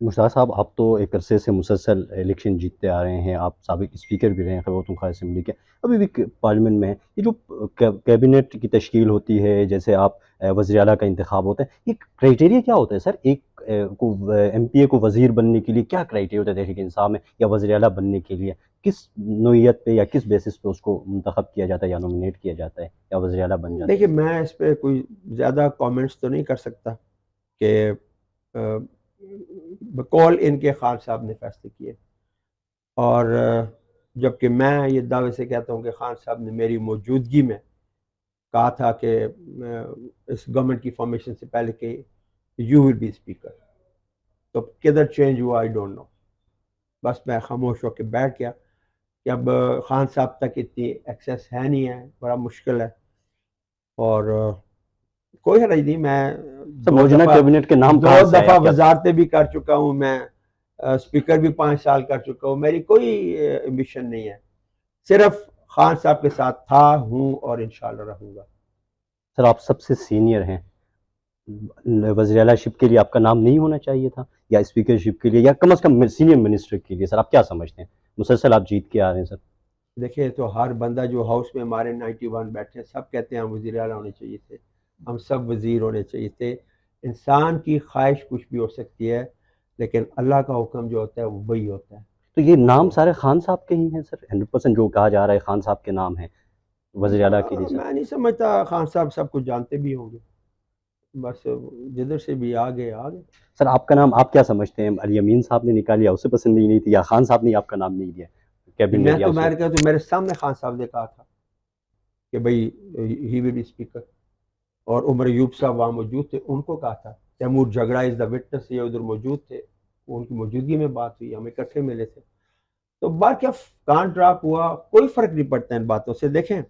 مشتاق صاحب، آپ تو ایک عرصے سے مسلسل الیکشن جیتتے آ رہے ہیں، آپ سابق اسپیکر بھی رہے ہیں خیبر پختونخوا اسمبلی کے، ابھی بھی پارلیمنٹ میں ہیں۔ یہ جو کیبنٹ کی تشکیل ہوتی ہے، جیسے آپ وزیر اعلیٰ کا انتخاب ہوتا ہے، یہ کرائیٹیریا کیا ہوتا ہے سر؟ ایک کو ایم پی اے کو وزیر بننے کے لیے کیا کرائیٹیریا ہوتا ہے تحریک انصاف میں، یا وزیر اعلیٰ بننے کے لیے کس نوعیت پہ یا کس بیسس پہ اس کو منتخب کیا جاتا ہے یا نومینیٹ کیا جاتا ہے یا وزیر اعلیٰ بن جاتا دیکھیے میں اس پہ کوئی زیادہ کامنٹس تو نہیں کر سکتا کہ بقول ان کے خان صاحب نے فیصلے کیے، اور جبکہ میں یہ دعوے سے کہتا ہوں کہ خان صاحب نے میری موجودگی میں کہا تھا کہ اس گورنمنٹ کی فارمیشن سے پہلے کہ یو ول بی اسپیکر، تو کدھر چینج ہوا آئی ڈونٹ نو، بس میں خاموش ہو کے بیٹھ گیا کہ اب خان صاحب تک اتنی ایکسیس ہے نہیں ہے، بڑا مشکل ہے، اور کوئی حرج نہیں، میں سر؟ دو موجودہ دفعہ کیبنٹ کے نام دو کہاں سے آئے، دفعہ آپ کیا سمجھتے وزارتیں بھی کر چکا ہوں میں، اسپیکر بھی 5 سال کر چکا ہوں، میری کوئی ایمبیشن نہیں ہے، صرف خان صاحب کے ساتھ تھا، ہوں، اور انشاءاللہ رہوں گا۔ سر آپ سب سے سینئر ہیں، وزیر اعلیٰ شپ کے لیے آپ کا نام نہیں ہونا چاہیے تھا، یا اسپیکر شپ کے لیے، یا کم از کم سینئر منسٹر کے لیے؟ سر آپ کیا سمجھتے ہیں؟ مسلسل آپ جیت کے آ رہے ہیں سر۔ دیکھیں تو ہر بندہ جو ہاؤس میں ہمارے 91 بیٹھے ہیں، سب کہتے ہیں ہم وزیر اعلیٰ ہونے چاہیے تھے، ہم سب وزیر ہونے چاہیے تھے۔ انسان کی خواہش کچھ بھی ہو سکتی ہے، لیکن اللہ کا حکم جو ہوتا ہے وہ وہی ہوتا ہے۔ تو یہ نام تو سارے خان صاحب کے ہی ہیں سر؟ 100% جو کہا جا رہا ہے خان صاحب کے نام ہیں وزیر اعلیٰ کے لیے سر؟ میں نہیں سمجھتا خان صاحب سب کچھ جانتے بھی ہوں گے، بس جدھر سے بھی آگے آگے۔ سر آپ کا نام آپ کیا سمجھتے ہیں؟ علی امین صاحب نے نکالیا، اسے پسند نہیں تھی، یا خان صاحب نے آپ کا نام نہیں دیا میں کیبنٹ یا تو اس میں وقت؟ نے کہا تو میرے سامنے خان صاحب نے کہا تھا کہ بھائی ہی ول بی اسپیکر، اور عمر ایوب صاحب وہاں موجود تھے، ان کو کہا تھا، تیمور جھگڑا از دا وٹنس، یہ ادھر موجود تھے، ان کی موجودگی میں بات ہوئی، ہم اکٹھے ملے تھے، تو بات کیا کان ڈراپ ہوا، کوئی فرق نہیں پڑتا ان باتوں سے۔ دیکھیں